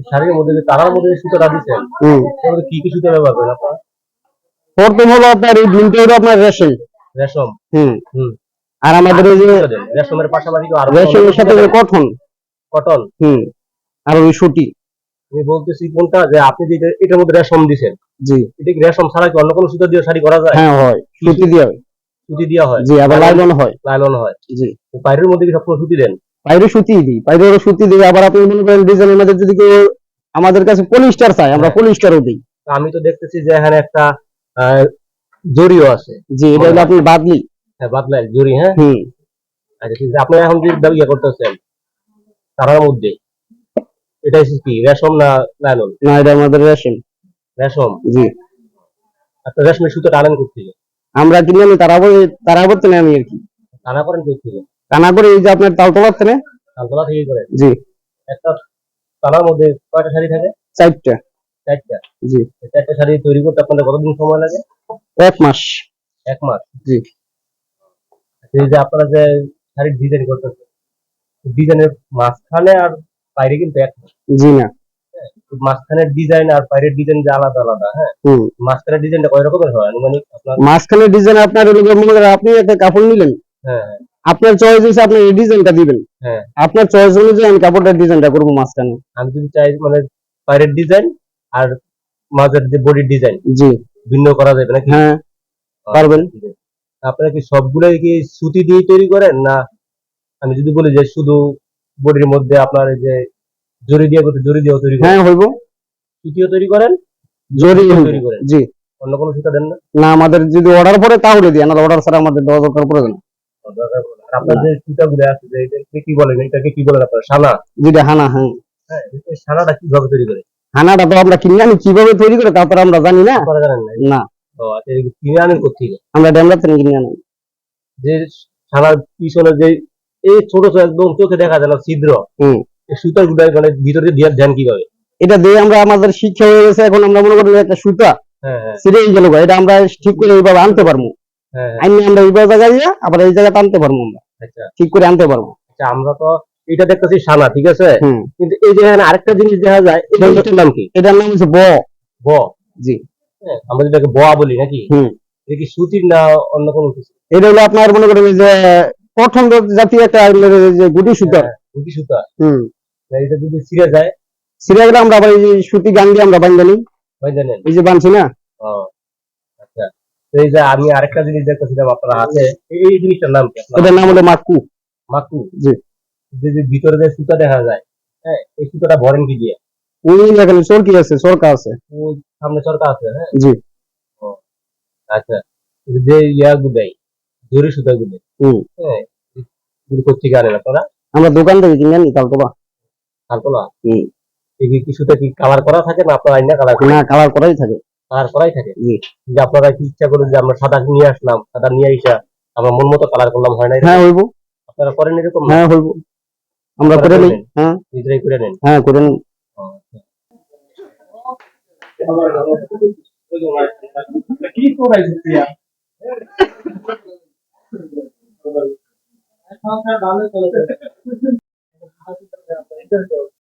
শাড়ির মধ্যে যে তারার মধ্যে সুতোটা দিচ্ছেন, কি কি সুতো ব্যবহার করেন আপনারা? প্রথম হলো আপনার এই ডিমটা হলো আপনার রেশম। রেশম। হুম। হুম। আর আমাদের এই যে রেশমের পাশাপাশি আরো রেশমের সাথে কটন। কটন। হুম। আর ওই সুতি। আমি বলতেছি কোনটা, যে আপনি যে এটার মধ্যে রেশম দিচ্ছেন, জি, এটা কি রেশম ছাড়া কি অন্য কোনো সুতো দিয়ে শাড়ি করা যায়? হ্যাঁ হয়, সুতি দিয়ে হয়। সুতি দেওয়া হয়, জি, আবার লাইলন হয়। লাইলন হয়। জি। বাইরের মধ্যে কি সবসময় সুতি দেন? বাইরে সুতি দিই, বাইরে সুতি দিই। আবার আপনি মনে করেন ডিজাইনের মধ্যে যদি কেউ আমাদের কাছে পলিস্টার চাই, আমরা পলিস্টারও দিই। আমি তো দেখতেছি যে এখানে একটা জরিও আছে। জি, এটা হলো আপনি বাদলি। হ্যাঁ, বাদলাই জরি। হ্যাঁ। হুম। আচ্ছা, ঠিক আছে। আপনি এখন যে ইয়ে করতেছেন তারার মধ্যে, এটা হচ্ছে কি রেশম না লাইলন? না, এটা আমাদের রেশম। রেশম। জি। আপনার রেশমের সুতো টানেন কোত্থেকে? আমরা কিনে আনি তারা বলতে আমি আর কি টানা করেন কোত্থেকে? টানা করে এই যে আপনার তালতলা থেকে। তালতলা থেকে করেন? জি। একটা টানার মধ্যে কয়টা শাড়ি থাকে? 4টা। 4টা। জি। 4টা শাড়ি তৈরি করতে আপনাদের কতদিন সময় লাগে? 1 মাস। 1 মাস। জি। এই যে আপনারা যে শাড়ির ডিজাইন করতেছেন, ডিজাইনের মাঝখানে আর বাইরে কিন্তু এক না। জি না। মাঝখানের ডিজাইন আর বাইরের ডিজাইন যে আলাদা আলাদা। হ্যাঁ। মাঝখানের ডিজাইনটা কয় রকমের হয় আনুমানিক আপনার? মাঝখানের ডিজাইন আপনার মনে করেন আপনি একটা কাপড় নিলেন। হ্যাঁ। আপনার চয়েস হচ্ছে আপনি এই ডিজাইনটা দিবেন। হ্যাঁ। আপনার চয়েস অনুযায়ী আমি কাপড়টার ডিজাইনটা করবো মাঝখানে। আমি যদি চাই মানে বাইরের ডিজাইন আর মাঝের যে বডির ডিজাইন, জি, ভিন্ন করা যাবে নাকি? হ্যাঁ, পারবেন। আপনারা কি সবগুলাই কি সুতি দিয়ে তৈরি করেন, না আমি যদি বলি যে শুধু বডির মধ্যে আপনার এই যে জরি দিয়ে করতে, জরি দিয়েও তৈরি করেন? হ্যাঁ, হইব। সুতিও তৈরি করেন, জরি তৈরি করেন? জি। অন্য কোনো সুতা দেন না? না, আমাদের যদি অর্ডার পড়ে তাহলে দিই, না অর্ডার ছাড়া আমাদের দেওয়া দরকার পড়ে না। আপনার যে সুতাগুলো আছে যে এটাকে কি বলেন, এটাকে কি বলেন আপনারা? সানা? যেটা হানা। হ্যাঁ। হ্যাঁ, এই সানাটা কিভাবে তৈরি করে? হানাটা তো আমরা কিনে আনি, কিভাবে তৈরি করে তারপরে আমরা জানি না। আপনারা জানেন না? না। ও আচ্ছা, কিনে আনেন কোত্থেকে? আমরা ডেমরা থেকে কিনে আনি। যে সানার পিছনে যে এই ছোট ছোট একদম চোখে দেখা যায় না ছিদ্র, এই সুতার গুলো মানে ভিতরে দিয়ে দেন কিভাবে? এটা দিয়ে আমরা আমাদের শিক্ষা হয়ে গেছে, এখন আমরা মনে করি একটা সুতা ছিঁড়ে গেল, এটা আমরা ঠিক করে এইভাবে আনতে পারবো। আমরা এইভাবে জায়গায় দিয়ে আবার এই জায়গাটা আনতে পারবো, আমরা ঠিক করে আনতে পারবো। আচ্ছা, আমরা তো এটা দেখতেছি সানা, ঠিক আছে, কিন্তু এই যে এখানে আরেকটা জিনিস দেখা যায়, এটার নাম কি? এটার নাম হচ্ছে ব। ব? জি। আমরা যেটাকে বোয়া বলি নাকি? এটা কি সুতির না অন্য কোনো কিছু? এটা হলো আপনার মনে করেন যে প্রথম জাতীয় একটা যে গুটি সুতা। গুটি সুতা। এটা যদি ছিঁড়ে যায়? ছিঁড়ে গেলে আমরা আবার এই যে সুতি গান দিয়ে আমরা বান্ধা নিই। এই যে বানছি না। ও আচ্ছা। এই যে আমি আরেকটা জিনিস দেখতেছিলাম আপনার হাতে, এই জিনিসটার নাম কি? এটার নাম হলো মাকু। মাকু? জি। যে ভিতরে যে সুতা দেখা যায়, হ্যাঁ, এই সুতাটা ভরেন কি দিয়ে? ওই এখানে চরকি আছে, চরকা আছে। ওই সামনে চরকা আছে? হ্যাঁ। জি। ও আচ্ছা। যে গুলাই জরি সুতা গুলো, হ্যাঁ, কোথেকে আনেন আপনারা? আমরা দোকান থেকে কিনে আনি, তালতলা। তালতলা? এই কি সুতা কি কালার করা থাকে, না আপনারা আইনা কালার করেন? না, কালার করাই থাকে। কালার করাই থাকে? জি। যে আপনারা কি ইচ্ছা করে যে আমরা সাদা নিয়ে আসলাম, সাদা নিয়ে আইসা আমরা মন মতো কালার করলাম, হয় না? হ্যাঁ, হইব। আপনারা করেন এরকম? হ্যাঁ, হইব। আমরা করে নেই। হ্যাঁ, নিজেরাই করে নেন? হ্যাঁ, করে নেই। কি করাইছিস তুই?